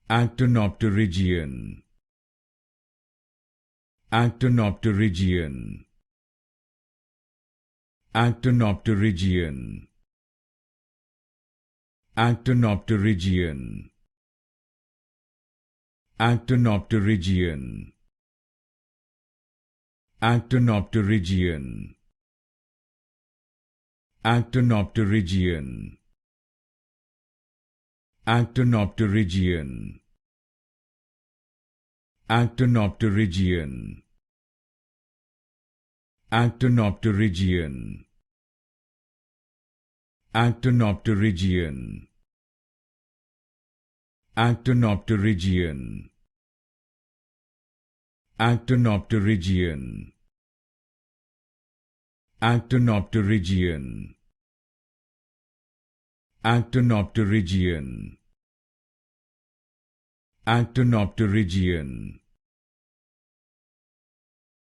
Actinopterygian, Actinopterygian, Actinopterygian, Actinopterygian, Actinopterygian, Actinopterygian, Actinopterygian, Actinopterygian, Actinopterygian, Actinopterygian, Actinopterygian, Actinopterygian, Actinopterygian, Actinopterygian, Actinopterygian, Actinopterygian,